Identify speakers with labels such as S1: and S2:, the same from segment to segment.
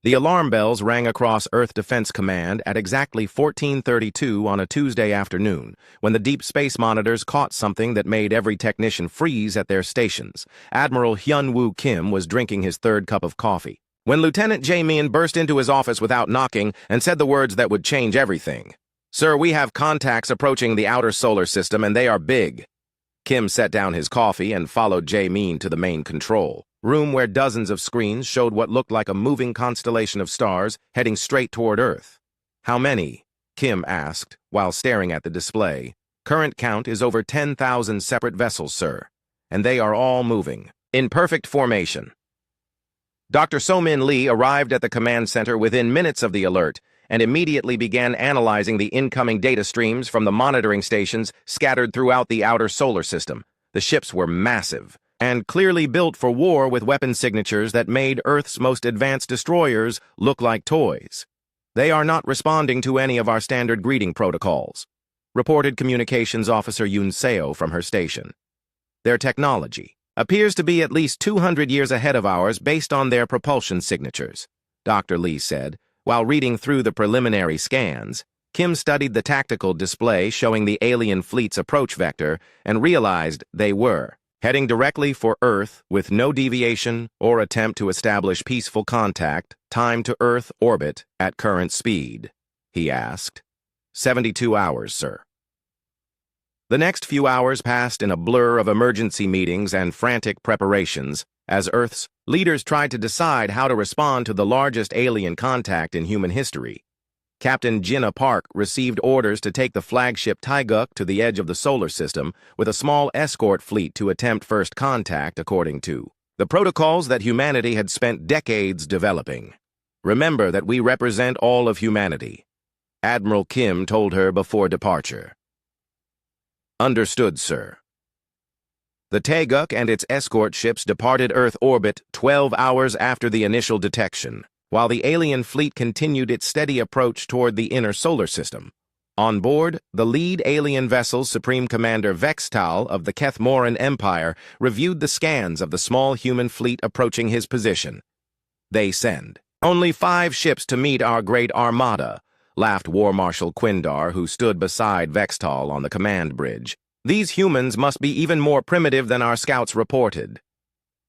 S1: The alarm bells rang across Earth Defense Command at exactly 14:32 on a Tuesday afternoon, when the deep space monitors caught something that made every technician freeze at their stations. Admiral Hyun-Woo Kim was drinking his third cup of coffee when Lieutenant Jae-min burst into his office without knocking and said the words that would change everything. "Sir, we have contacts approaching the outer solar system, and they are big." Kim set down his coffee and followed Jae-min to the main control room, where dozens of screens showed what looked like a moving constellation of stars heading straight toward Earth. "How many?" Kim asked, while staring at the display. "Current count is over 10,000 separate vessels, sir, and they are all moving in perfect formation." Dr. So-min Lee arrived at the command center within minutes of the alert and immediately began analyzing the incoming data streams from the monitoring stations scattered throughout the outer solar system. The ships were massive and clearly built for war, with weapon signatures that made Earth's most advanced destroyers look like toys. "They are not responding to any of our standard greeting protocols," reported Communications Officer Yoon Seo from her station. "Their technology appears to be at least 200 years ahead of ours based on their propulsion signatures," Dr. Lee said. While reading through the preliminary scans, Kim studied the tactical display showing the alien fleet's approach vector and realized they were heading directly for Earth with no deviation or attempt to establish peaceful contact. "Time to Earth orbit at current speed?" he asked. 72 hours, sir." The next few hours passed in a blur of emergency meetings and frantic preparations as Earth's leaders tried to decide how to respond to the largest alien contact in human history. Captain Jinna Park received orders to take the flagship Taeguk to the edge of the solar system with a small escort fleet to attempt first contact according to the protocols that humanity had spent decades developing. "Remember that we represent all of humanity," Admiral Kim told her before departure. "Understood, sir." The Taeguk and its escort ships departed Earth orbit 12 hours after the initial detection, while the alien fleet continued its steady approach toward the inner solar system. On board, the lead alien vessel's Supreme Commander Vextal of the Kethmoran Empire reviewed the scans of the small human fleet approaching his position. "They send only 5 ships to meet our great armada," laughed War Marshal Quindar, who stood beside Vextal on the command bridge. "These humans must be even more primitive than our scouts reported."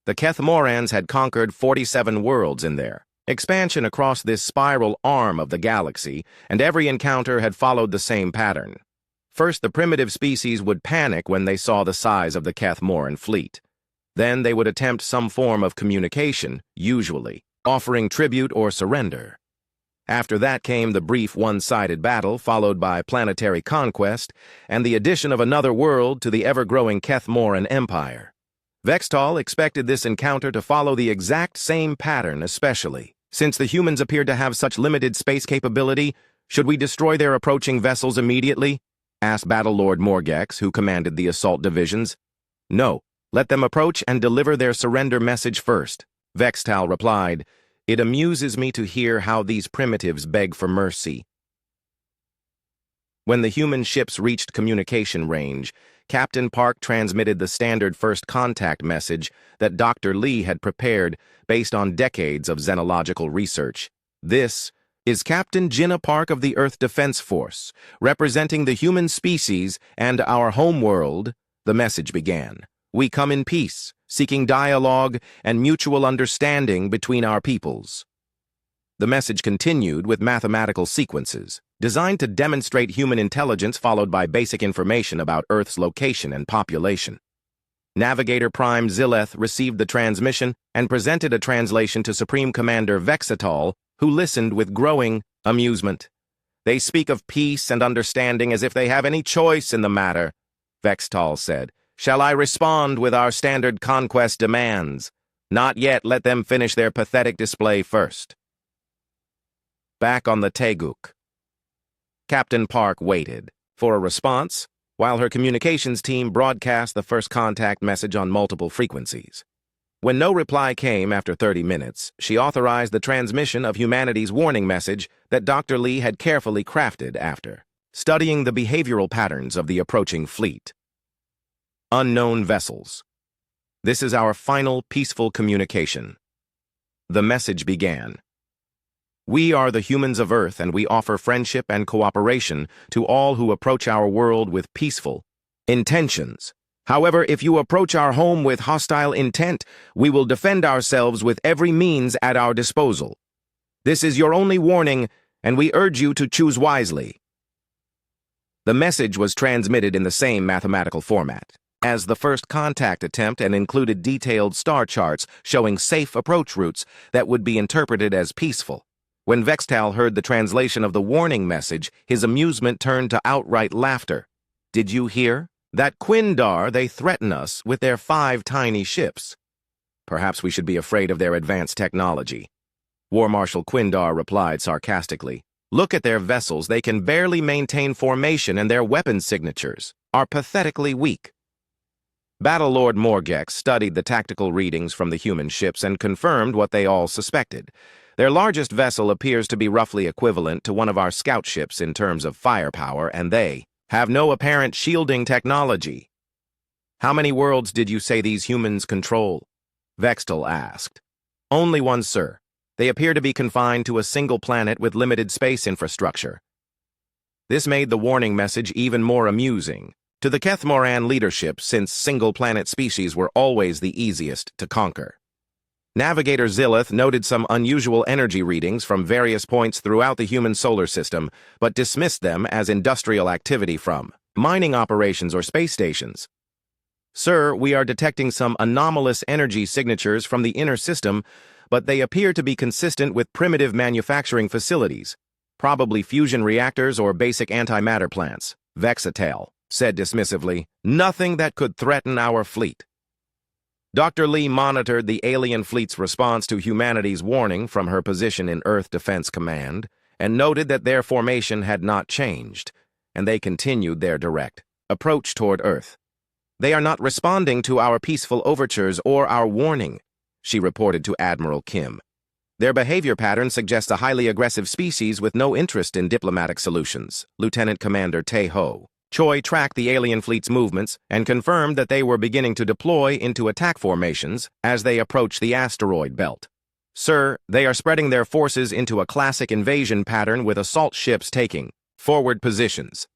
S1: The Kethmorans had conquered 47 worlds in their expansion across this spiral arm of the galaxy, and every encounter had followed the same pattern. First, the primitive species would panic when they saw the size of the Kethmoran fleet. Then they would attempt some form of communication, usually offering tribute or surrender. After that came the brief one-sided battle, followed by planetary conquest and the addition of another world to the ever-growing Kethmoran Empire. Vextal expected this encounter to follow the exact same pattern, especially since the humans appeared to have such limited space capability. "Should we destroy their approaching vessels immediately?" asked Battlelord Morgex, who commanded the assault divisions. "No, let them approach and deliver their surrender message first," Vextal replied. "It amuses me to hear how these primitives beg for mercy." When the human ships reached communication range, Captain Park transmitted the standard first contact message that Dr. Lee had prepared based on decades of xenological research. "This is Captain Jinna Park of the Earth Defense Force, representing the human species and our homeworld," the message began. "We come in peace, seeking dialogue and mutual understanding between our peoples." The message continued with mathematical sequences, designed to demonstrate human intelligence, followed by basic information about Earth's location and population. Navigator Prime Zileth received the transmission and presented a translation to Supreme Commander Vexatal, who listened with growing amusement. "They speak of peace and understanding as if they have any choice in the matter," Vextal said. "Shall I respond with our standard conquest demands?" "Not yet. Let them finish their pathetic display first." Back on the Taeguk, Captain Park waited for a response while her communications team broadcast the first contact message on multiple frequencies. When no reply came after 30 minutes, she authorized the transmission of humanity's warning message that Dr. Lee had carefully crafted after studying the behavioral patterns of the approaching fleet. "Unknown vessels. This is our final peaceful communication." The message began. We are the humans of Earth, and we offer friendship and cooperation to all who approach our world with peaceful intentions. However, if you approach our home with hostile intent, we will defend ourselves with every means at our disposal. This is your only warning, and we urge you to choose wisely." The message was transmitted in the same mathematical format as the first contact attempt and included detailed star charts showing safe approach routes that would be interpreted as peaceful. When Vextal heard the translation of the warning message, his amusement turned to outright laughter. "Did you hear? That Quindar, they threaten us with their 5 tiny ships. Perhaps we should be afraid of their advanced technology." War Marshal Quindar replied sarcastically. "Look at their vessels. They can barely maintain formation, and their weapon signatures are pathetically weak." Battlelord Morgex studied the tactical readings from the human ships and confirmed what they all suspected. Their largest vessel appears to be roughly equivalent to one of our scout ships in terms of firepower, and they have no apparent shielding technology. "How many worlds did you say these humans control?" Vextal asked. "Only one, sir. They appear to be confined to a single planet with limited space infrastructure." This made the warning message even more amusing to the Kethmoran leadership, since single-planet species were always the easiest to conquer. Navigator Zillith noted some unusual energy readings from various points throughout the human solar system, but dismissed them as industrial activity from mining operations or space stations. "Sir, we are detecting some anomalous energy signatures from the inner system, but they appear to be consistent with primitive manufacturing facilities, probably fusion reactors or basic antimatter plants," Vexatel said dismissively. "Nothing that could threaten our fleet." Dr. Lee monitored the alien fleet's response to humanity's warning from her position in Earth Defense Command and noted that their formation had not changed, and they continued their direct approach toward Earth. "They are not responding to our peaceful overtures or our warning," she reported to Admiral Kim. "Their behavior pattern suggests a highly aggressive species with no interest in diplomatic solutions." Lieutenant Commander Tae-ho Choi tracked the alien fleet's movements and confirmed that they were beginning to deploy into attack formations as they approached the asteroid belt. "Sir, they are spreading their forces into a classic invasion pattern with assault ships taking forward positions."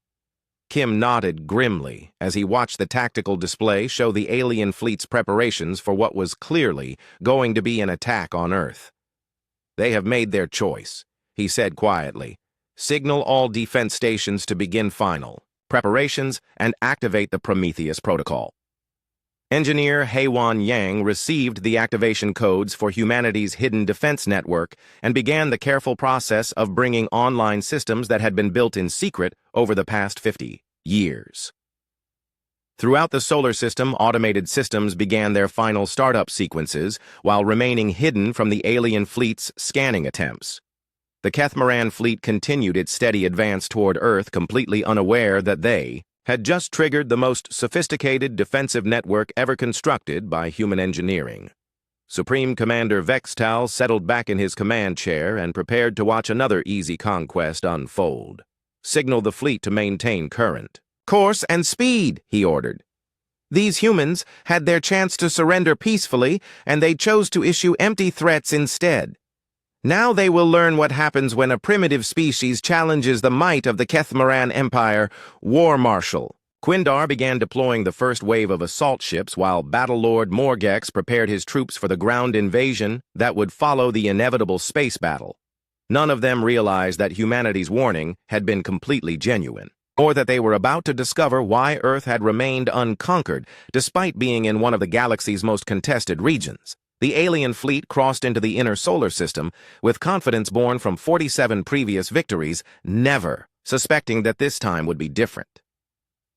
S1: Kim nodded grimly as he watched the tactical display show the alien fleet's preparations for what was clearly going to be an attack on Earth. "They have made their choice," he said quietly. "Signal all defense stations to begin final preparations and activate the Prometheus Protocol." Engineer Heiwan Yang received the activation codes for humanity's hidden defense network and began the careful process of bringing online systems that had been built in secret over the past 50 years. Throughout the solar system, automated systems began their final startup sequences while remaining hidden from the alien fleet's scanning attempts. The Kethmoran fleet continued its steady advance toward Earth, completely unaware that they had just triggered the most sophisticated defensive network ever constructed by human engineering. Supreme Commander Vextal settled back in his command chair and prepared to watch another easy conquest unfold. "Signal the fleet to maintain current course and speed," he ordered. "These humans had their chance to surrender peacefully, and they chose to issue empty threats instead. Now they will learn what happens when a primitive species challenges the might of the Kethmoran Empire." War Marshal Quindar began deploying the first wave of assault ships while Battlelord Morgex prepared his troops for the ground invasion that would follow the inevitable space battle. None of them realized that humanity's warning had been completely genuine, or that they were about to discover why Earth had remained unconquered despite being in one of the galaxy's most contested regions. The alien fleet crossed into the inner solar system with confidence born from 47 previous victories, never suspecting that this time would be different.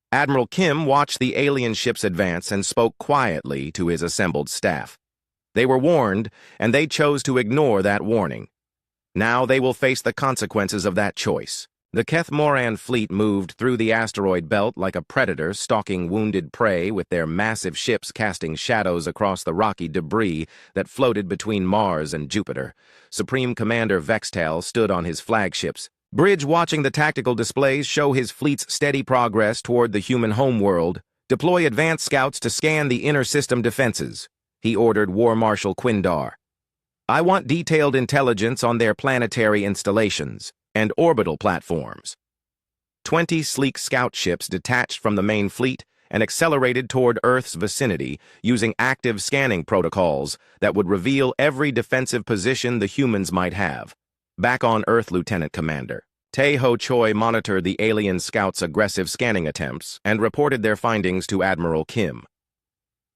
S1: Admiral Kim watched the alien ships advance and spoke quietly to his assembled staff. They were warned, and they chose to ignore that warning. Now they will face the consequences of that choice. The Kethmoran fleet moved through the asteroid belt like a predator stalking wounded prey, with their massive ships casting shadows across the rocky debris that floated between Mars and Jupiter. Supreme Commander Vextal stood on his flagships bridge watching the tactical displays show his fleet's steady progress toward the human homeworld. "Deploy advanced scouts to scan the inner system defenses," he ordered War Marshal Quindar. I want detailed intelligence on their planetary installations and orbital platforms. 20 sleek scout ships detached from the main fleet and accelerated toward Earth's vicinity using active scanning protocols that would reveal every defensive position the humans might have. Back on Earth, Lieutenant Commander Tae-Ho Choi monitored the alien scouts' aggressive scanning attempts and reported their findings to Admiral Kim.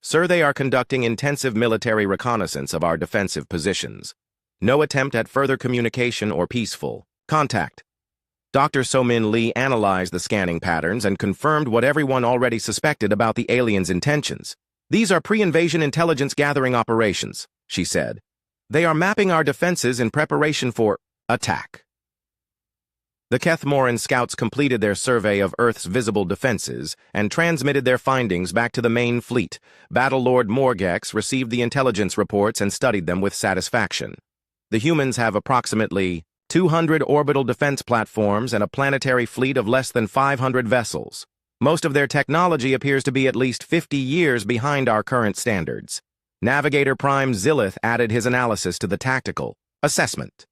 S1: Sir, they are conducting intensive military reconnaissance of our defensive positions. No attempt at further communication or peaceful contact. Dr. So-Min Lee analyzed the scanning patterns and confirmed what everyone already suspected about the aliens' intentions. These are pre-invasion intelligence gathering operations, she said. They are mapping our defenses in preparation for attack. The Kethmoran scouts completed their survey of Earth's visible defenses and transmitted their findings back to the main fleet. Battlelord Morgex received the intelligence reports and studied them with satisfaction. The humans have approximately 200 orbital defense platforms and a planetary fleet of less than 500 vessels. Most of their technology appears to be at least 50 years behind our current standards. Navigator Prime Zillith added his analysis to the tactical assessment.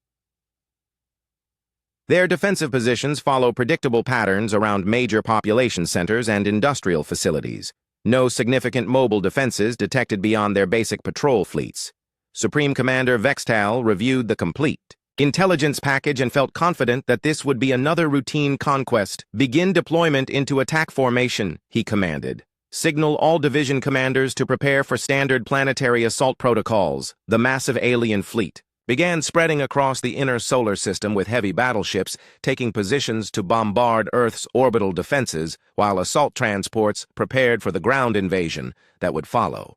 S1: Their defensive positions follow predictable patterns around major population centers and industrial facilities. No significant mobile defenses detected beyond their basic patrol fleets. Supreme Commander Vextal reviewed the complete intelligence package and felt confident that this would be another routine conquest. Begin deployment into attack formation, he commanded. Signal all division commanders to prepare for standard planetary assault protocols. The massive alien fleet began spreading across the inner solar system with heavy battleships taking positions to bombard Earth's orbital defenses while assault transports prepared for the ground invasion that would follow.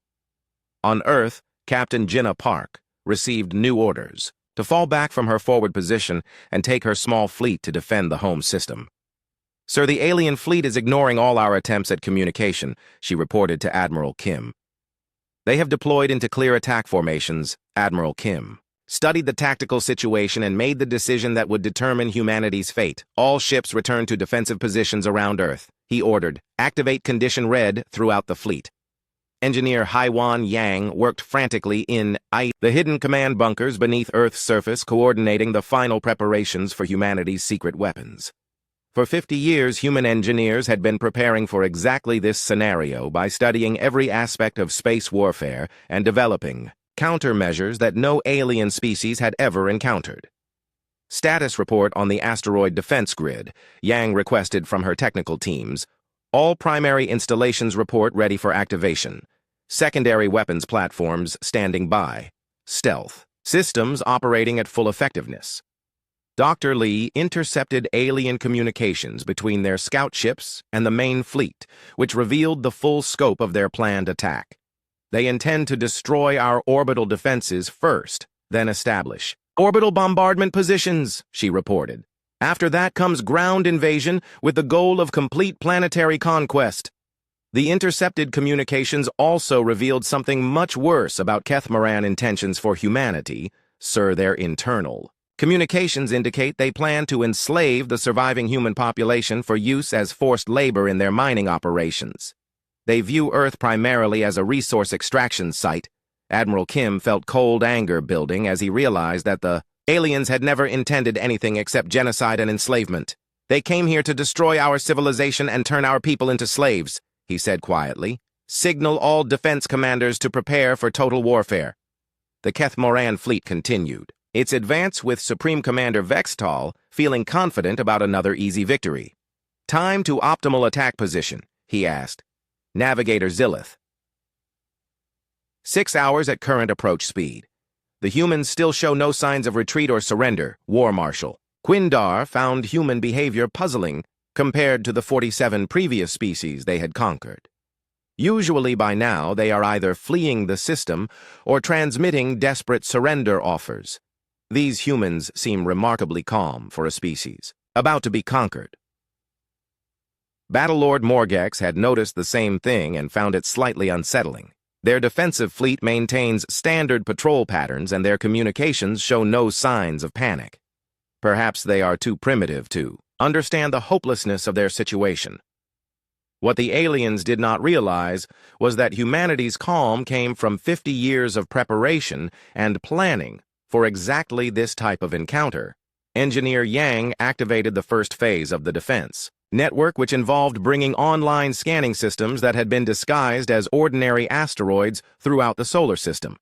S1: On Earth, Captain Jinnah Park received new orders to fall back from her forward position and take her small fleet to defend the home system. Sir, the alien fleet is ignoring all our attempts at communication, she reported to Admiral Kim. They have deployed into clear attack formations, Admiral Kim studied the tactical situation and made the decision that would determine humanity's fate. All ships return to defensive positions around Earth, he ordered. Activate Condition Red throughout the fleet. Engineer Haiwan Yang worked frantically in the hidden command bunkers beneath Earth's surface, coordinating the final preparations for humanity's secret weapons. For 50 years, human engineers had been preparing for exactly this scenario by studying every aspect of space warfare and developing countermeasures that no alien species had ever encountered. Status report on the asteroid defense grid, Yang requested from her technical teams. All primary installations report ready for activation. Secondary weapons platforms standing by. Stealth systems operating at full effectiveness. Dr. Lee intercepted alien communications between their scout ships and the main fleet, which revealed the full scope of their planned attack. They intend to destroy our orbital defenses first, then establish orbital bombardment positions, she reported. After that comes ground invasion with the goal of complete planetary conquest. The intercepted communications also revealed something much worse about Kethmoran intentions for humanity, sir, their internal. Communications indicate they plan to enslave the surviving human population for use as forced labor in their mining operations. They view Earth primarily as a resource extraction site. Admiral Kim felt cold anger building as he realized that the aliens had never intended anything except genocide and enslavement. They came here to destroy our civilization and turn our people into slaves, he said quietly. Signal all defense commanders to prepare for total warfare. The Kethmoran fleet continued its advance with Supreme Commander Vextal feeling confident about another easy victory. Time to optimal attack position, he asked. Navigator Zillith. 6 hours at current approach speed. The humans still show no signs of retreat or surrender, War Marshal. Quindar found human behavior puzzling compared to the 47 previous species they had conquered. Usually by now they are either fleeing the system or transmitting desperate surrender offers. These humans seem remarkably calm for a species about to be conquered. Battlelord Morgex had noticed the same thing and found it slightly unsettling. Their defensive fleet maintains standard patrol patterns and their communications show no signs of panic. Perhaps they are too primitive to understand the hopelessness of their situation. What the aliens did not realize was that humanity's calm came from 50 years of preparation and planning For exactly this type of encounter, Engineer Yang activated the first phase of the defense network, which involved bringing online scanning systems that had been disguised as ordinary asteroids throughout the solar system.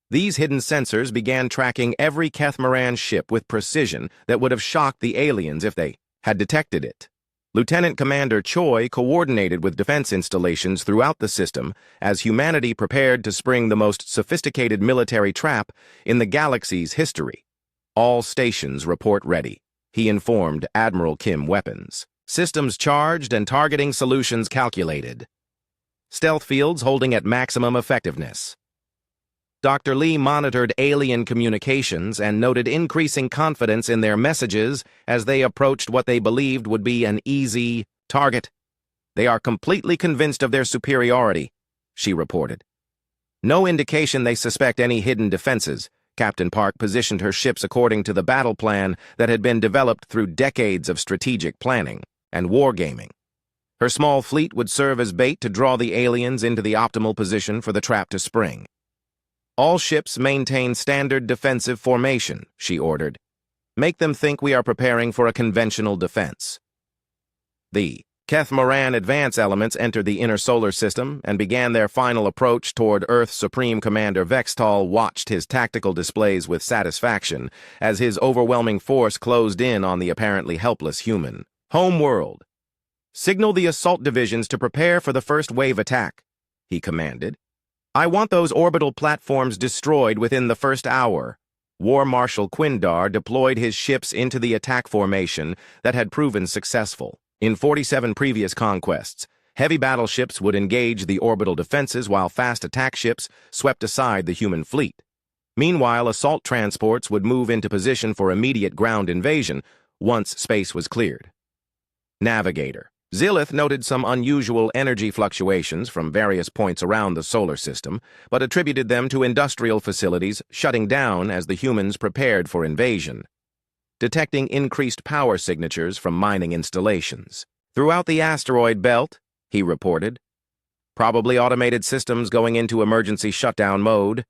S1: These hidden sensors began tracking every Kethmaran ship with precision that would have shocked the aliens if they had detected it. Lieutenant Commander Choi coordinated with defense installations throughout the system as humanity prepared to spring the most sophisticated military trap in the galaxy's history. All stations report ready, he informed Admiral Kim Weapons. Systems charged and targeting solutions calculated. Stealth fields holding at maximum effectiveness. Dr. Lee monitored alien communications and noted increasing confidence in their messages as they approached what they believed would be an easy target. They are completely convinced of their superiority, she reported. No indication they suspect any hidden defenses. Captain Park positioned her ships according to the battle plan that had been developed through decades of strategic planning and wargaming. Her small fleet would serve as bait to draw the aliens into the optimal position for the trap to spring. All ships maintain standard defensive formation, she ordered. Make them think we are preparing for a conventional defense. The Kethmaran advance elements entered the inner solar system and began their final approach toward Earth. Supreme Commander Vextal watched his tactical displays with satisfaction as his overwhelming force closed in on the apparently helpless human homeworld. Signal the assault divisions to prepare for the first wave attack, he commanded. I want those orbital platforms destroyed within the first hour. War Marshal Quindar deployed his ships into the attack formation that had proven successful. In 47 previous conquests, heavy battleships would engage the orbital defenses while fast attack ships swept aside the human fleet. Meanwhile, assault transports would move into position for immediate ground invasion once space was cleared. Navigator. Zilith noted some unusual energy fluctuations from various points around the solar system, but attributed them to industrial facilities shutting down as the humans prepared for invasion. Detecting increased power signatures from mining installations. Throughout the asteroid belt, he reported. Probably automated systems going into emergency shutdown mode.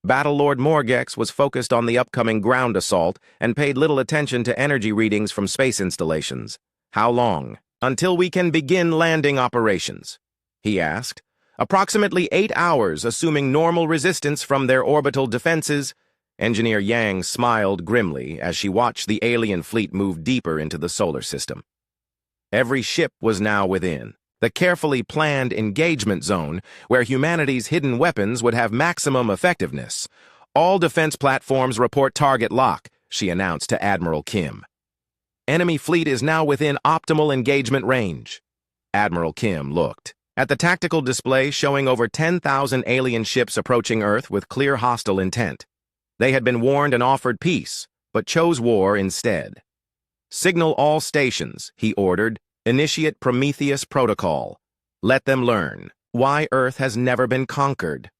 S1: Battlelord Morgex was focused on the upcoming ground assault and paid little attention to energy readings from space installations. How long? Until we can begin landing operations, he asked. Approximately 8 hours, assuming normal resistance from their orbital defenses. Engineer Yang smiled grimly as she watched the alien fleet move deeper into the solar system. Every ship was now within the carefully planned engagement zone where humanity's hidden weapons would have maximum effectiveness. All defense platforms report target lock, she announced to Admiral Kim. Enemy fleet is now within optimal engagement range. Admiral Kim looked at the tactical display showing over 10,000 alien ships approaching Earth with clear hostile intent. They had been warned and offered peace, but chose war instead. Signal all stations, he ordered. Initiate Prometheus Protocol. Let them learn why Earth has never been conquered.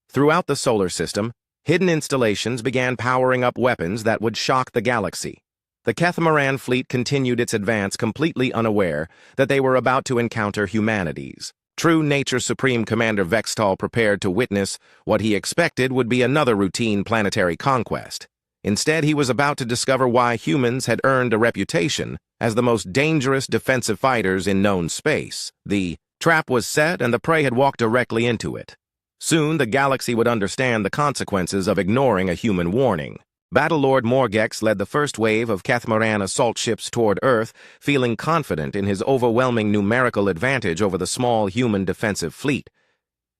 S1: Throughout the solar system, hidden installations began powering up weapons that would shock the galaxy. The Kethmaran fleet continued its advance completely unaware that they were about to encounter humanity's true nature. Supreme Commander Vextal prepared to witness what he expected would be another routine planetary conquest. Instead, he was about to discover why humans had earned a reputation as the most dangerous defensive fighters in known space. The trap was set and the prey had walked directly into it. Soon, the galaxy would understand the consequences of ignoring a human warning. Battlelord Morgex led the first wave of Kethmaran assault ships toward Earth, feeling confident in his overwhelming numerical advantage over the small human defensive fleet.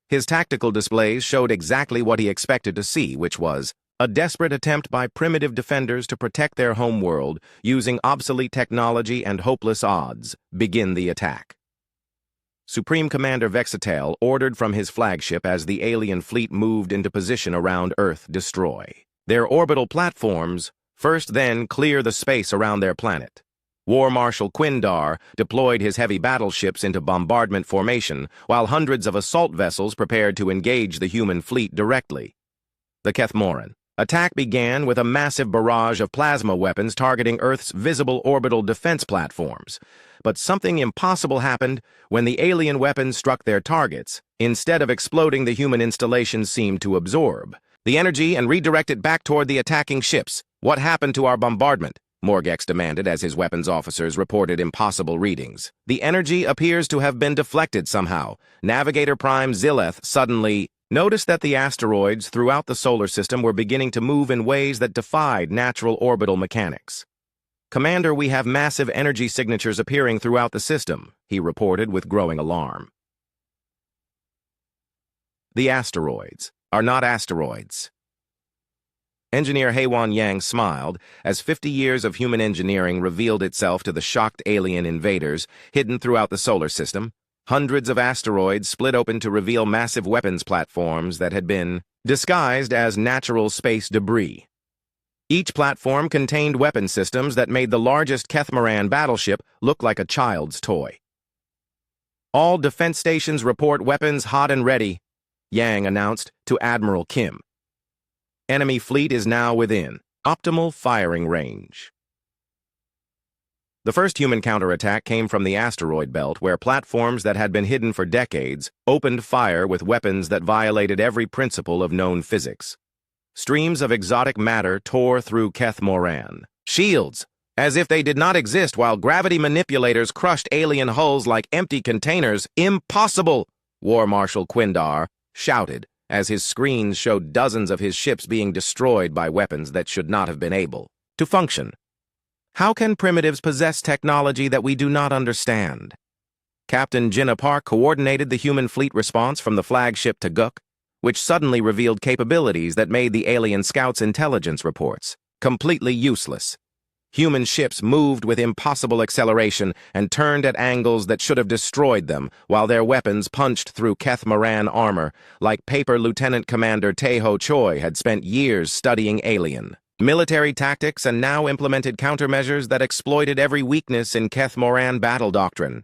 S1: His tactical displays showed exactly what he expected to see, which was a desperate attempt by primitive defenders to protect their homeworld using obsolete technology and hopeless odds. Begin the attack. Supreme Commander Vexatel ordered from his flagship as the alien fleet moved into position around Earth. Destroy their orbital platforms, first then clear the space around their planet. War Marshal Quindar deployed his heavy battleships into bombardment formation, while hundreds of assault vessels prepared to engage the human fleet directly. The Kethmaran attack began with a massive barrage of plasma weapons targeting Earth's visible orbital defense platforms. But something impossible happened when the alien weapons struck their targets. Instead of exploding, the human installations seemed to absorb. the energy and redirect it back toward the attacking ships. What happened to our bombardment? Morgex demanded as his weapons officers reported impossible readings. The energy appears to have been deflected somehow. Navigator Prime Zilleth suddenly noticed that the asteroids throughout the solar system were beginning to move in ways that defied natural orbital mechanics. Commander, we have massive energy signatures appearing throughout the system, he reported with growing alarm. The asteroids are not asteroids. Engineer Heiwan Yang smiled as 50 years of human engineering revealed itself to the shocked alien invaders hidden throughout the solar system. Hundreds of asteroids split open to reveal massive weapons platforms that had been disguised as natural space debris. Each platform contained weapon systems that made the largest Kethmaran battleship look like a child's toy. All defense stations report weapons hot and ready, Yang announced to Admiral Kim. Enemy fleet is now within optimal firing range. The first human counterattack came from the asteroid belt, where platforms that had been hidden for decades opened fire with weapons that violated every principle of known physics. Streams of exotic matter tore through Kethmoran. Shields, as if they did not exist, while gravity manipulators crushed alien hulls like empty containers. Impossible! War Marshal Quindar shouted as his screens showed dozens of his ships being destroyed by weapons that should not have been able to function. How can primitives possess technology that we do not understand? Captain Jinnah Park coordinated the human fleet response from the flagship Taguk, which suddenly revealed capabilities that made the alien scouts' intelligence reports completely useless. Human ships moved with impossible acceleration and turned at angles that should have destroyed them, while their weapons punched through Kethmaran armor, like Paper Lieutenant Commander Taeho Choi had spent years studying alien military tactics and now implemented countermeasures that exploited every weakness in Kethmoran battle doctrine.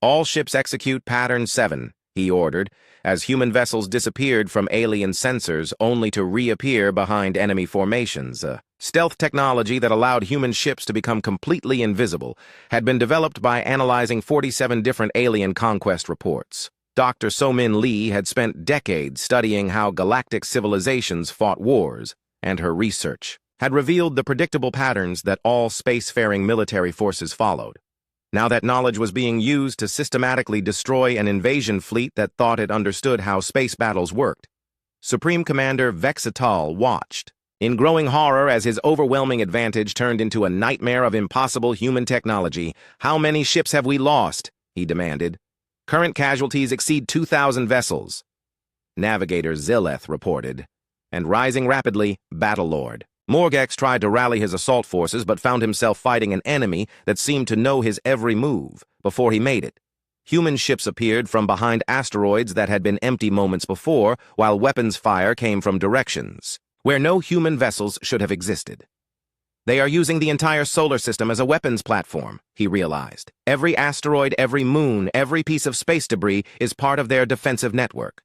S1: All ships execute Pattern 7, he ordered, as human vessels disappeared from alien sensors only to reappear behind enemy formations. Stealth technology that allowed human ships to become completely invisible had been developed by analyzing 47 different alien conquest reports. Dr. So-Min Lee had spent decades studying how galactic civilizations fought wars, and her research had revealed the predictable patterns that all spacefaring military forces followed. Now that knowledge was being used to systematically destroy an invasion fleet that thought it understood how space battles worked. Supreme Commander Vexatal watched in growing horror as his overwhelming advantage turned into a nightmare of impossible human technology. How many ships have we lost? He demanded. Current casualties exceed 2,000 vessels. Navigator Zilleth reported. And rising rapidly, Battlelord. Morgex tried to rally his assault forces but found himself fighting an enemy that seemed to know his every move before he made it. Human ships appeared from behind asteroids that had been empty moments before, while weapons fire came from directions where no human vessels should have existed. They are using the entire solar system as a weapons platform, he realized. Every asteroid, every moon, every piece of space debris is part of their defensive network.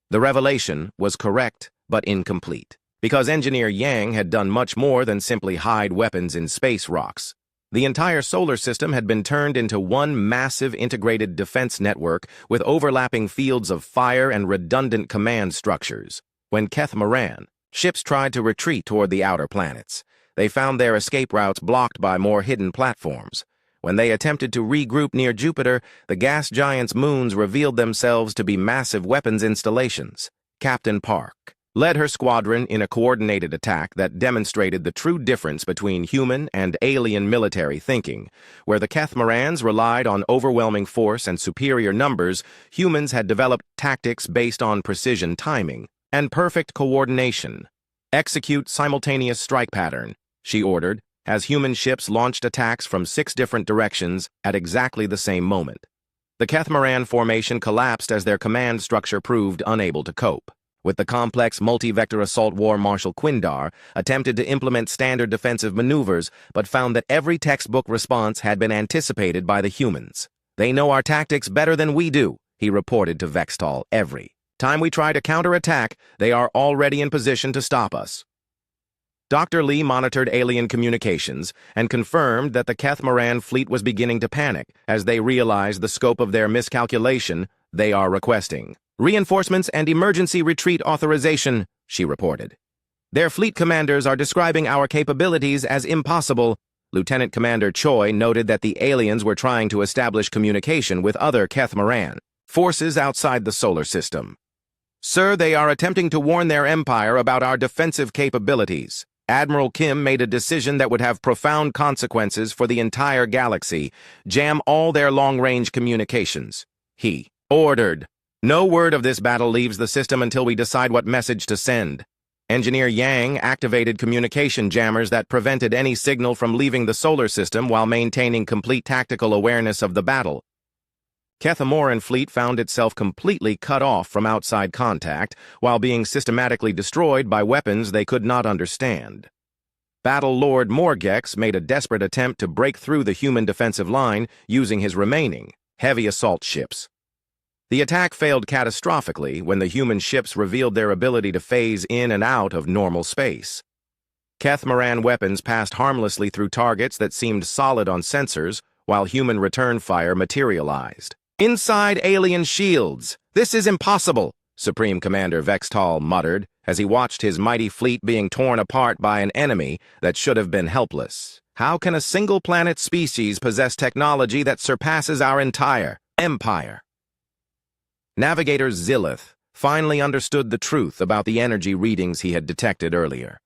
S1: The revelation was correct but incomplete, because Engineer Yang had done much more than simply hide weapons in space rocks. The entire solar system had been turned into one massive integrated defense network with overlapping fields of fire and redundant command structures. When Kethmaran ships tried to retreat toward the outer planets, they found their escape routes blocked by more hidden platforms. When they attempted to regroup near Jupiter, the gas giant's moons revealed themselves to be massive weapons installations. Captain Park led her squadron in a coordinated attack that demonstrated the true difference between human and alien military thinking. Where the Kethmarans relied on overwhelming force and superior numbers, humans had developed tactics based on precision timing and perfect coordination. Execute simultaneous strike pattern, she ordered, as human ships launched attacks from 6 different directions at exactly the same moment. The Kethmaran formation collapsed as their command structure proved unable to cope. With the complex multi-vector assault, War Marshal Quindar attempted to implement standard defensive maneuvers, but found that every textbook response had been anticipated by the humans. They know our tactics better than we do, he reported to Vextal. Every time we try to counterattack, they are already in position to stop us. Dr. Lee monitored alien communications and confirmed that the Kethmaran fleet was beginning to panic as they realized the scope of their miscalculation. They are requesting "Reinforcements and emergency retreat authorization," she reported. "Their fleet commanders are describing our capabilities as impossible." Lieutenant Commander Choi noted that the aliens were trying to establish communication with other Kethmaran forces outside the solar system. "Sir, they are attempting to warn their empire about our defensive capabilities. Admiral Kim made a decision that would have profound consequences for the entire galaxy. Jam all their long-range communications," he ordered. "No word of this battle leaves the system until we decide what message to send." Engineer Yang activated communication jammers that prevented any signal from leaving the solar system while maintaining complete tactical awareness of the battle. Kethamoran fleet found itself completely cut off from outside contact while being systematically destroyed by weapons they could not understand. Battle Lord Morgex made a desperate attempt to break through the human defensive line using his remaining heavy assault ships. The attack failed catastrophically when the human ships revealed their ability to phase in and out of normal space. Kethmaran weapons passed harmlessly through targets that seemed solid on sensors, while human return fire materialized. "Inside alien shields! This is impossible!" Supreme Commander Vextal muttered as he watched his mighty fleet being torn apart by an enemy that should have been helpless. How can a single-planet species possess technology that surpasses our entire empire? Navigator Zillith finally understood the truth about the energy readings he had detected earlier.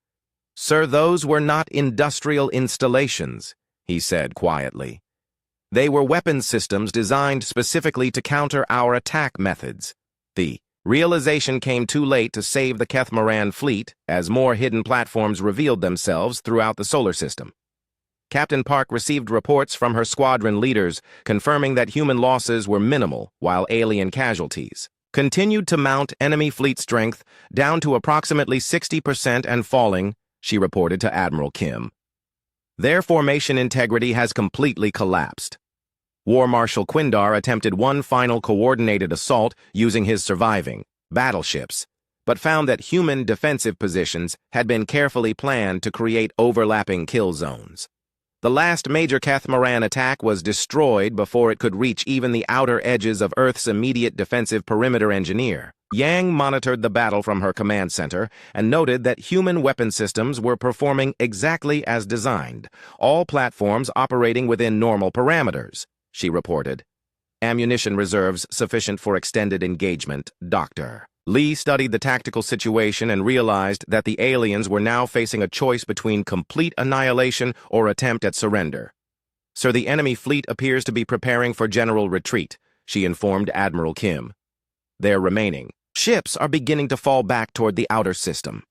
S1: "Sir, those were not industrial installations," he said quietly. "They were weapons systems designed specifically to counter our attack methods." The realization came too late to save the Kethmaran fleet as more hidden platforms revealed themselves throughout the solar system. Captain Park received reports from her squadron leaders confirming that human losses were minimal while alien casualties continued to mount enemy fleet strength down to approximately 60% and falling, she reported to Admiral Kim. "Their formation integrity has completely collapsed." War Marshal Quindar attempted one final coordinated assault using his surviving battleships, but found that human defensive positions had been carefully planned to create overlapping kill zones. The last major Kethmaran attack was destroyed before it could reach even the outer edges of Earth's immediate defensive perimeter engineer. Yang monitored the battle from her command center and noted that human weapon systems were performing exactly as designed, all platforms operating within normal parameters, she reported. "Ammunition reserves sufficient for extended engagement, Dr. Lee studied the tactical situation and realized that the aliens were now facing a choice between complete annihilation or attempt at surrender. "Sir, the enemy fleet appears to be preparing for general retreat," she informed Admiral Kim. "Their remaining ships are beginning to fall back toward the outer system."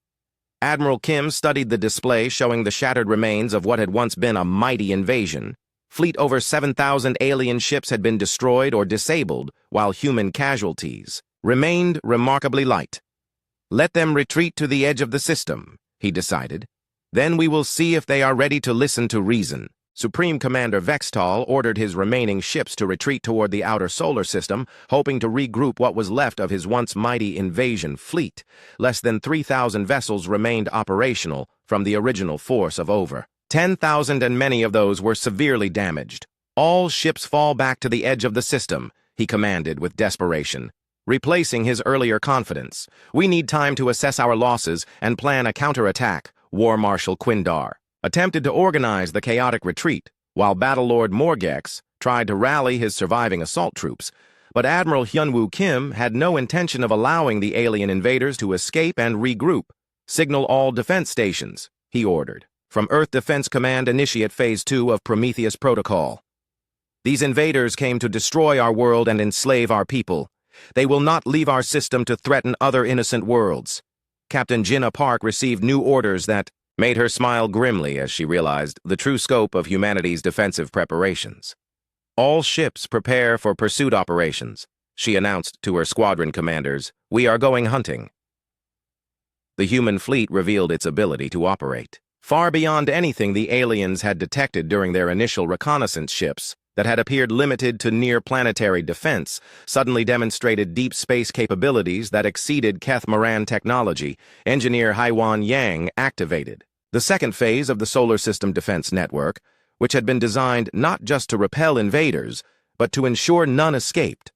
S1: Admiral Kim studied the display showing the shattered remains of what had once been a mighty invasion. Fleet over 7,000 alien ships had been destroyed or disabled, while human casualties remained remarkably light. "Let them retreat to the edge of the system," he decided. "Then we will see if they are ready to listen to reason." Supreme Commander Vextal ordered his remaining ships to retreat toward the outer solar system, hoping to regroup what was left of his once mighty invasion fleet. Less than 3,000 vessels remained operational from the original force of over 10,000, and many of those were severely damaged. "All ships fall back to the edge of the system," he commanded with desperation, replacing his earlier confidence. "We need time to assess our losses and plan a counterattack," War Marshal Quindar attempted to organize the chaotic retreat, while Battlelord Morgex tried to rally his surviving assault troops. But Admiral Hyunwoo Kim had no intention of allowing the alien invaders to escape and regroup. "Signal all defense stations," he ordered. "From Earth Defense Command, initiate Phase 2 of Prometheus Protocol. These invaders came to destroy our world and enslave our people. They will not leave our system to threaten other innocent worlds." Captain Jinna Park received new orders that made her smile grimly as she realized the true scope of humanity's defensive preparations. "All ships prepare for pursuit operations," she announced to her squadron commanders. "We are going hunting." The human fleet revealed its ability to operate far beyond anything the aliens had detected during their initial reconnaissance ships that had appeared limited to near-planetary defense, suddenly demonstrated deep space capabilities that exceeded Kethmaran technology. Engineer Haiwan Yang activated the second phase of the Solar System Defense Network, which had been designed not just to repel invaders, but to ensure none escaped.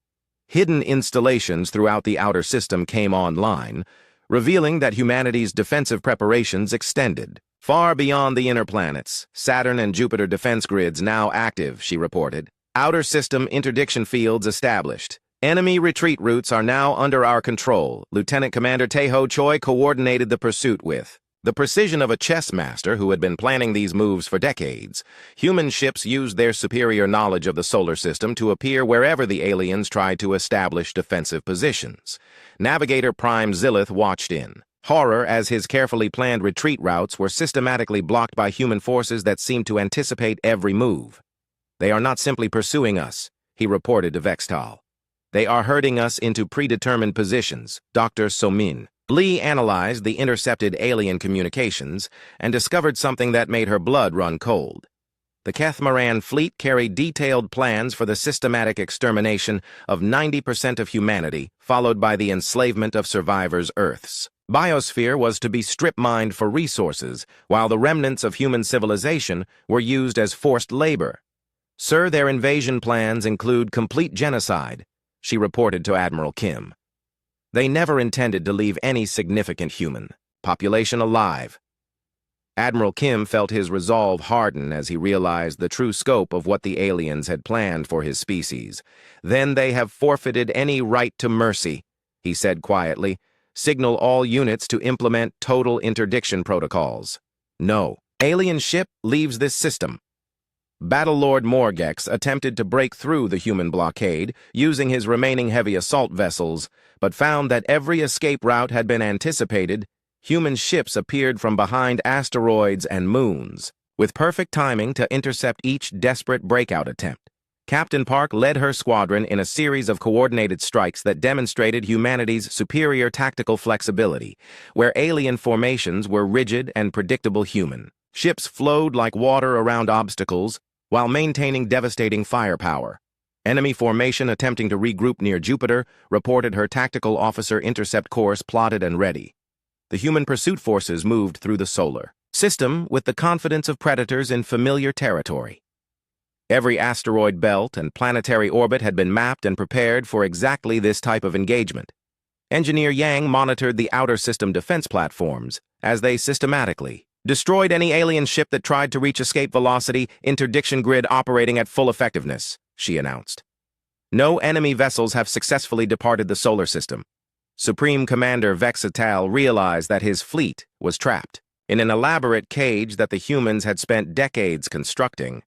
S1: hidden installations throughout the outer system came online, revealing that humanity's defensive preparations extended far beyond the inner planets. Saturn and Jupiter defense grids now active, she reported. Outer system interdiction fields established. Enemy retreat routes are now under our control. Lieutenant Commander Taeho Choi coordinated the pursuit with the precision of a chess master who had been planning these moves for decades. Human ships used their superior knowledge of the solar system to appear wherever the aliens tried to establish defensive positions. Navigator Prime Zillith watched in horror as his carefully planned retreat routes were systematically blocked by human forces that seemed to anticipate every move. "They are not simply pursuing us," he reported to Vextal. "They are herding us into predetermined positions." Dr. Somin Lee analyzed the intercepted alien communications and discovered something that made her blood run cold. The Kethmaran fleet carried detailed plans for the systematic extermination of 90% of humanity, followed by the enslavement of survivors' Earths. Biosphere was to be strip-mined for resources, while the remnants of human civilization were used as forced labor. "Sir, their invasion plans include complete genocide," she reported to Admiral Kim. "They never intended to leave any significant human population alive." Admiral Kim felt his resolve harden as he realized the true scope of what the aliens had planned for his species. "Then they have forfeited any right to mercy," he said quietly. "Signal all units to implement total interdiction protocols." "No. Alien ship leaves this system." Battlelord Morgex attempted to break through the human blockade using his remaining heavy assault vessels, but found that every escape route had been anticipated. Human ships appeared from behind asteroids and moons, with perfect timing to intercept each desperate breakout attempt. Captain Park led her squadron in a series of coordinated strikes that demonstrated humanity's superior tactical flexibility, where alien formations were rigid and predictable human. Ships flowed like water around obstacles, while maintaining devastating firepower. Enemy formation attempting to regroup near Jupiter reported her tactical officer intercept course plotted and ready. The human pursuit forces moved through the solar system with the confidence of predators in familiar territory. Every asteroid belt and planetary orbit had been mapped and prepared for exactly this type of engagement. Engineer Yang monitored the outer system defense platforms as they systematically destroyed any alien ship that tried to reach escape velocity. Interdiction grid operating at full effectiveness, she announced. No enemy vessels have successfully departed the solar system. Supreme Commander Vexatal realized that his fleet was trapped in an elaborate cage that the humans had spent decades constructing.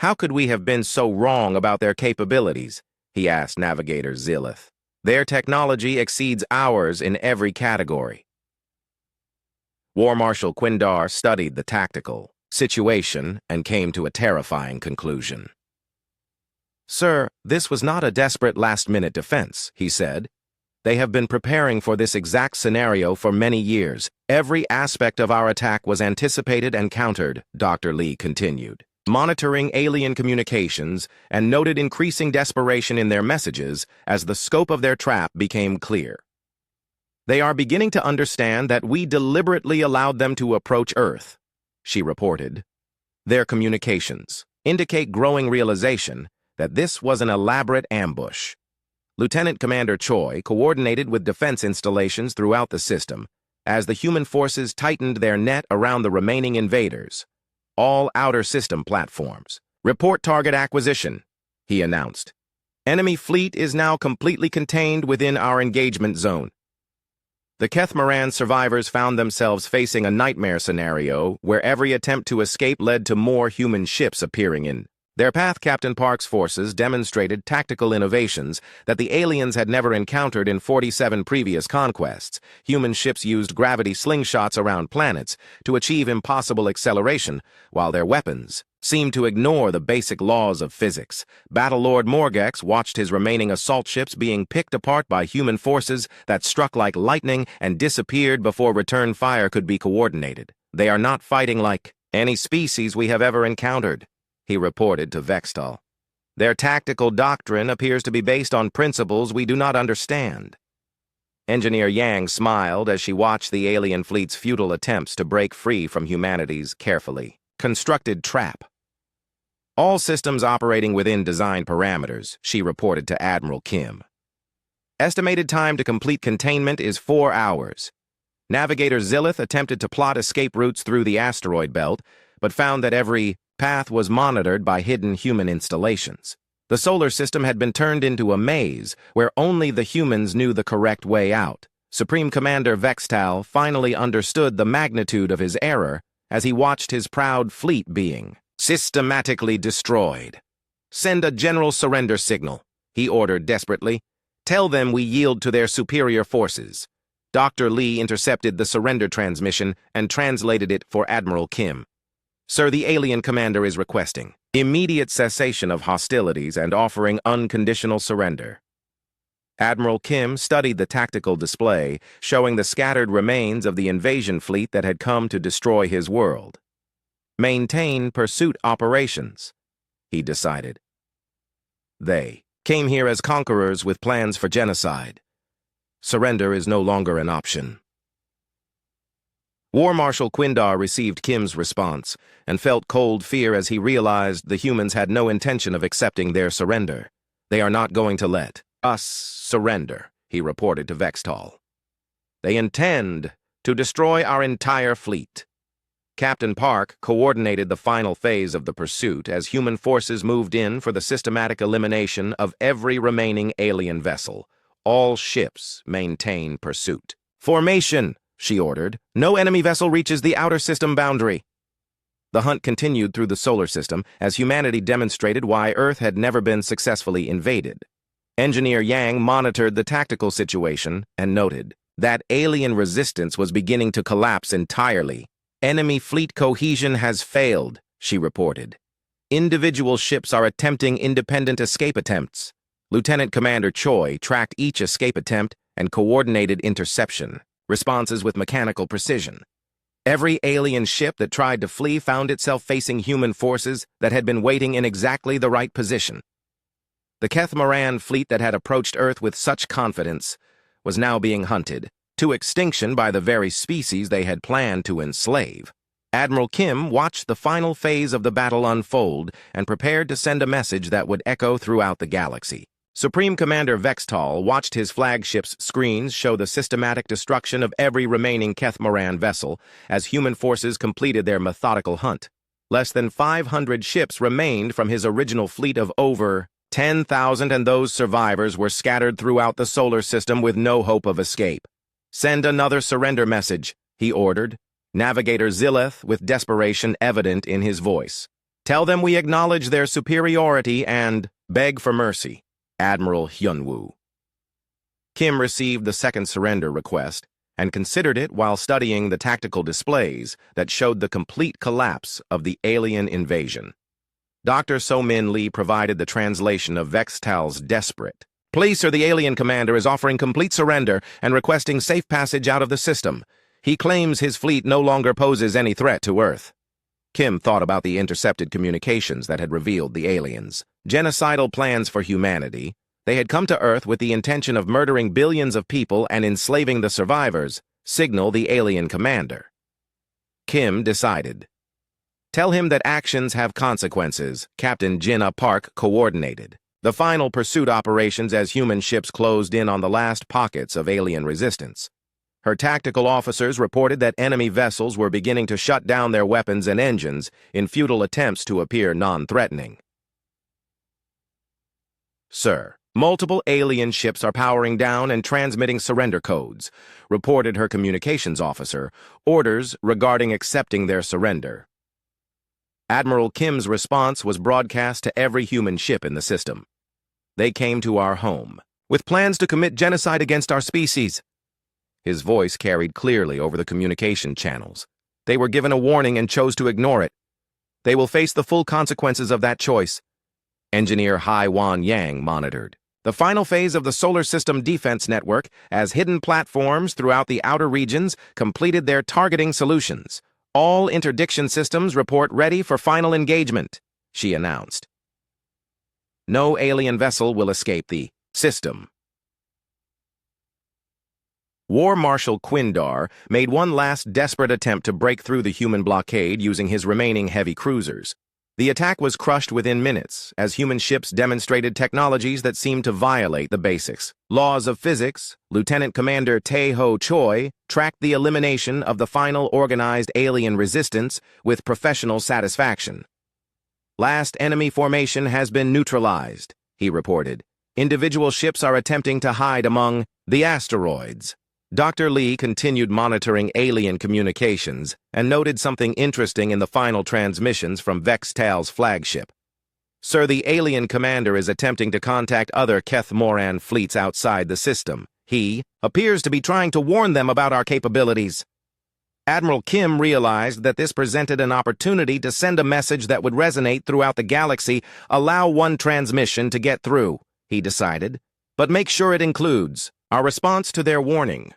S1: "How could we have been so wrong about their capabilities?" he asked Navigator Zillith. "Their technology exceeds ours in every category." War Marshal Quindar studied the tactical situation and came to a terrifying conclusion. "Sir, this was not a desperate last-minute defense," he said. "They have been preparing for this exact scenario for many years. Every aspect of our attack was anticipated and countered," Dr. Lee continued, monitoring alien communications and noted increasing desperation in their messages as the scope of their trap became clear. "They are beginning to understand that we deliberately allowed them to approach Earth," she reported. "Their communications indicate growing realization that this was an elaborate ambush." Lieutenant Commander Choi coordinated with defense installations throughout the system as the human forces tightened their net around the remaining invaders. "All outer system platforms report target acquisition," he announced. "Enemy fleet is now completely contained within our engagement zone." The Kethmaran survivors found themselves facing a nightmare scenario where every attempt to escape led to more human ships appearing in their path. Captain Park's forces demonstrated tactical innovations that the aliens had never encountered in 47 previous conquests. Human ships used gravity slingshots around planets to achieve impossible acceleration, while their weapons seemed to ignore the basic laws of physics. Battlelord Morgex watched his remaining assault ships being picked apart by human forces that struck like lightning and disappeared before return fire could be coordinated. "They are not fighting like any species we have ever encountered," he reported to Vextal. "Their tactical doctrine appears to be based on principles we do not understand." Engineer Yang smiled as she watched the alien fleet's futile attempts to break free from humanity's carefully constructed trap. "All systems operating within design parameters," she reported to Admiral Kim. Estimated time to complete containment is 4 hours. Navigator Zillith attempted to plot escape routes through the asteroid belt, but found that every path was monitored by hidden human installations. The solar system had been turned into a maze where only the humans knew the correct way out. Supreme Commander Vextal finally understood the magnitude of his error as he watched his proud fleet being systematically destroyed. "Send a general surrender signal," he ordered desperately. "Tell them we yield to their superior forces." Dr. Lee intercepted the surrender transmission and translated it for Admiral Kim. "Sir, the alien commander is requesting immediate cessation of hostilities and offering unconditional surrender." Admiral Kim studied the tactical display, showing the scattered remains of the invasion fleet that had come to destroy his world. "Maintain pursuit operations," he decided. They came here as conquerors with plans for genocide. Surrender is no longer an option. War Marshal Quindar received Kim's response and felt cold fear as he realized the humans had no intention of accepting their surrender. "They are not going to let us surrender," he reported to Vextal. "They intend to destroy our entire fleet." Captain Park coordinated the final phase of the pursuit as human forces moved in for the systematic elimination of every remaining alien vessel. "All ships maintain pursuit." "Formation," she ordered. "No enemy vessel reaches the outer system boundary." The hunt continued through the solar system as humanity demonstrated why Earth had never been successfully invaded. Engineer Yang monitored the tactical situation and noted that alien resistance was beginning to collapse entirely. "Enemy fleet cohesion has failed," she reported. "Individual ships are attempting independent escape attempts." Lieutenant Commander Choi tracked each escape attempt and coordinated interception responses with mechanical precision. Every alien ship that tried to flee found itself facing human forces that had been waiting in exactly the right position. The Kethmaran fleet that had approached Earth with such confidence was now being hunted to extinction by the very species they had planned to enslave. Admiral Kim watched the final phase of the battle unfold and prepared to send a message that would echo throughout the galaxy. Supreme Commander Vextal watched his flagship's screens show the systematic destruction of every remaining Kethmaran vessel as human forces completed their methodical hunt. Less than 500 ships remained from his original fleet of over 10,000, and those survivors were scattered throughout the solar system with no hope of escape. "Send another surrender message," he ordered, Navigator Zillith with desperation evident in his voice. "Tell them we acknowledge their superiority and beg for mercy. Admiral Hyunwoo." Kim received the second surrender request and considered it while studying the tactical displays that showed the complete collapse of the alien invasion. Dr. So-Min Lee provided the translation of Vextal's desperate "Please, sir, the alien commander is offering complete surrender and requesting safe passage out of the system. He claims his fleet no longer poses any threat to Earth." Kim thought about the intercepted communications that had revealed the aliens' genocidal plans for humanity. They had come to Earth with the intention of murdering billions of people and enslaving the survivors. Signal the alien commander. Kim decided. "Tell him that actions have consequences," Captain Jinnah Park coordinated the final pursuit operations as human ships closed in on the last pockets of alien resistance. Her tactical officers reported that enemy vessels were beginning to shut down their weapons and engines in futile attempts to appear non-threatening. "Sir, multiple alien ships are powering down and transmitting surrender codes," reported her communications officer, orders regarding accepting their surrender. Admiral Kim's response was broadcast to every human ship in the system. "They came to our home with plans to commit genocide against our species." His voice carried clearly over the communication channels. "They were given a warning and chose to ignore it. They will face the full consequences of that choice." Engineer Hai-Wan Yang monitored the final phase of the solar system defense network as hidden platforms throughout the outer regions completed their targeting solutions. "All interdiction systems report ready for final engagement," she announced. "No alien vessel will escape the system." War Marshal Quindar made one last desperate attempt to break through the human blockade using his remaining heavy cruisers. The attack was crushed within minutes, as human ships demonstrated technologies that seemed to violate the basics. Laws of physics. Lieutenant Commander Tae-ho Choi tracked the elimination of the final organized alien resistance with professional satisfaction. Last enemy formation has been neutralized, he reported. Individual ships are attempting to hide among the asteroids. Dr. Lee continued monitoring alien communications and noted something interesting in the final transmissions from Vextal's flagship. Sir, the alien commander is attempting to contact other Keth Moran fleets outside the system. He appears to be trying to warn them about our capabilities. Admiral Kim realized that this presented an opportunity to send a message that would resonate throughout the galaxy. Allow one transmission to get through, he decided, but make sure it includes our response to their warning.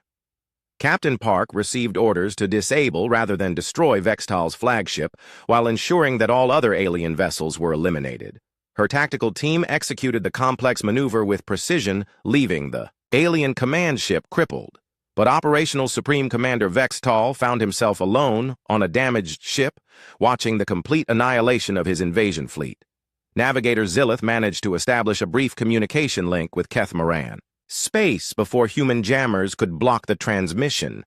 S1: Captain Park received orders to disable rather than destroy Vextal's flagship while ensuring that all other alien vessels were eliminated. Her tactical team executed the complex maneuver with precision, leaving the alien command ship crippled. But Operational Supreme Commander Vextal found himself alone on a damaged ship, watching the complete annihilation of his invasion fleet. Navigator Zillith managed to establish a brief communication link with Keth Moran. Space before human jammers could block the transmission.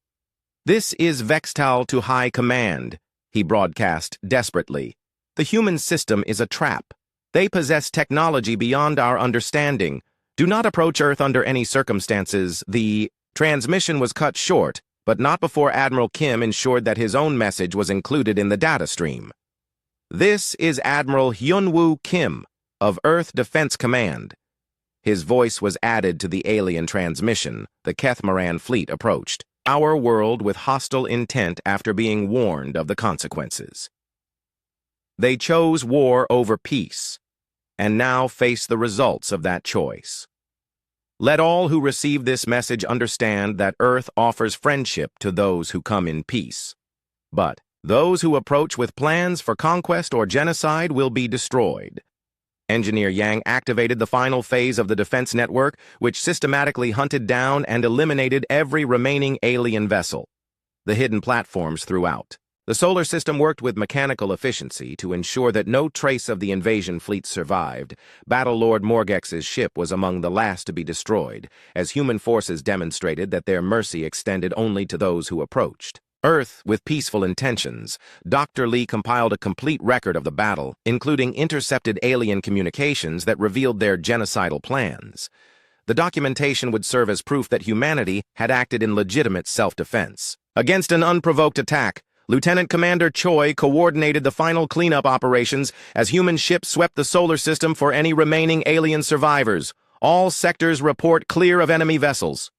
S1: "This is Vextal to High Command," he broadcast desperately. "The human system is a trap. They possess technology beyond our understanding. Do not approach Earth under any circumstances." The transmission was cut short, but not before Admiral Kim ensured that his own message was included in the data stream. "This is Admiral Hyunwoo Kim of Earth Defense Command." His voice was added to the alien transmission. The Keth Moran fleet approached our world with hostile intent after being warned of the consequences. They chose war over peace, and now face the results of that choice. Let all who receive this message understand that Earth offers friendship to those who come in peace. But those who approach with plans for conquest or genocide will be destroyed. Engineer Yang activated the final phase of the defense network, which systematically hunted down and eliminated every remaining alien vessel. The hidden platforms throughout the solar system worked with mechanical efficiency to ensure that no trace of the invasion fleet survived. Battlelord Morgex's ship was among the last to be destroyed, as human forces demonstrated that their mercy extended only to those who approached Earth with peaceful intentions. Dr. Lee compiled a complete record of the battle, including intercepted alien communications that revealed their genocidal plans. The documentation would serve as proof that humanity had acted in legitimate self-defense. Against an unprovoked attack, Lieutenant Commander Choi coordinated the final cleanup operations as human ships swept the solar system for any remaining alien survivors. "All sectors report clear of enemy vessels,"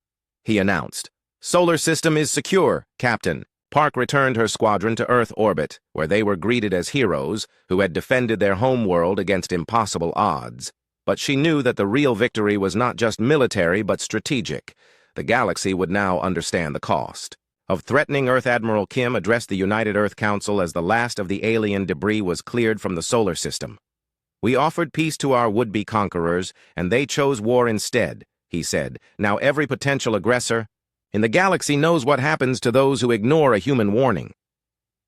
S1: he announced. "Solar system is secure, Captain." Park returned her squadron to Earth orbit, where they were greeted as heroes who had defended their home world against impossible odds. But she knew that the real victory was not just military but strategic. The galaxy would now understand the cost of threatening Earth. Admiral Kim addressed the United Earth Council as the last of the alien debris was cleared from the solar system. "We offered peace to our would-be conquerors, and they chose war instead," he said. "Now every potential aggressor in the galaxy knows what happens to those who ignore a human warning."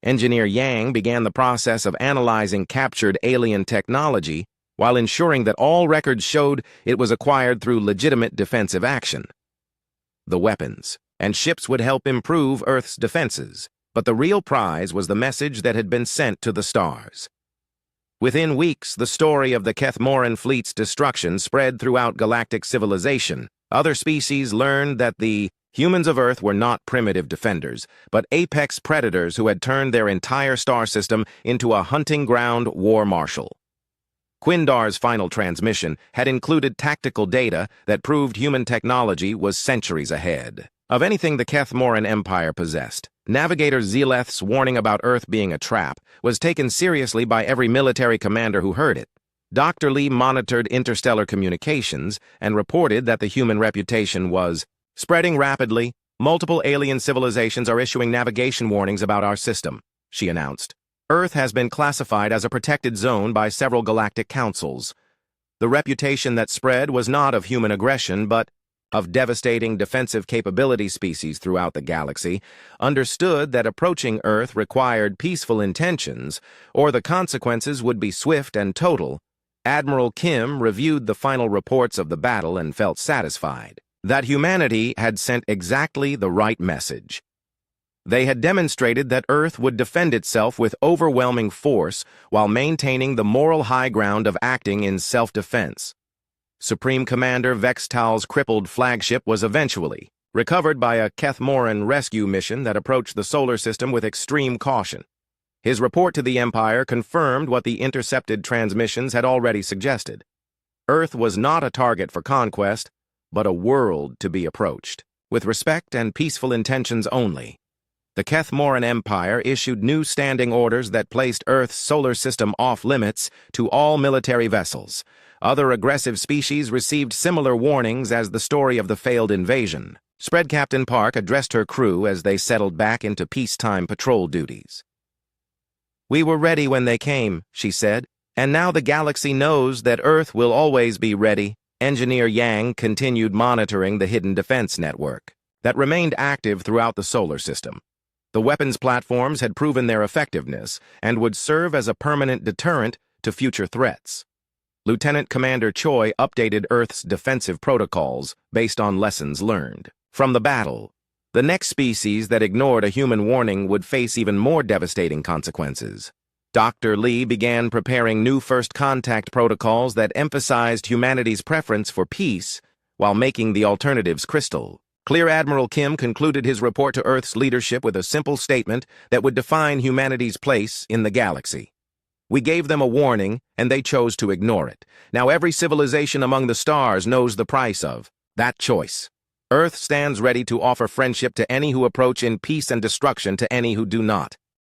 S1: Engineer Yang began the process of analyzing captured alien technology while ensuring that all records showed it was acquired through legitimate defensive action. The weapons and ships would help improve Earth's defenses, but the real prize was the message that had been sent to the stars. Within weeks, the story of the Keth Moran fleet's destruction spread throughout galactic civilization. Other species learned that the humans of Earth were not primitive defenders, but apex predators who had turned their entire star system into a hunting ground war marshal. Quindar's final transmission had included tactical data that proved human technology was centuries ahead of anything the Keth Moran Empire possessed. Navigator Zilleth's warning about Earth being a trap was taken seriously by every military commander who heard it. Dr. Lee monitored interstellar communications and reported that the human reputation was spreading rapidly. "Multiple alien civilizations are issuing navigation warnings about our system," she announced. "Earth has been classified as a protected zone by several galactic councils." The reputation that spread was not of human aggression, but of devastating defensive capability species throughout the galaxy, understood that approaching Earth required peaceful intentions, or the consequences would be swift and total, Admiral Kim reviewed the final reports of the battle and felt satisfied that humanity had sent exactly the right message. They had demonstrated that Earth would defend itself with overwhelming force while maintaining the moral high ground of acting in self-defense. Supreme Commander Vextal's crippled flagship was eventually recovered by a Kethmoran rescue mission that approached the solar system with extreme caution. His report to the Empire confirmed what the intercepted transmissions had already suggested. Earth was not a target for conquest, but a world to be approached, with respect and peaceful intentions only. The Kethmoran Empire issued new standing orders that placed Earth's solar system off-limits to all military vessels. Other aggressive species received similar warnings as the story of the failed invasion. Spread Captain Park addressed her crew as they settled back into peacetime patrol duties. "We were ready when they came," she said, "and now the galaxy knows that Earth will always be ready." Engineer Yang continued monitoring the hidden defense network that remained active throughout the solar system. The weapons platforms had proven their effectiveness and would serve as a permanent deterrent to future threats. Lieutenant Commander Choi updated Earth's defensive protocols based on lessons learned from the battle. The next species that ignored a human warning would face even more devastating consequences. Dr. Lee began preparing new first contact protocols that emphasized humanity's preference for peace while making the alternatives crystal clear. Admiral Kim concluded his report to Earth's leadership with a simple statement that would define humanity's place in the galaxy. "We gave them a warning, and they chose to ignore it. Now every civilization among the stars knows the price of that choice. Earth stands ready to offer friendship to any who approach in peace and destruction to any who do not."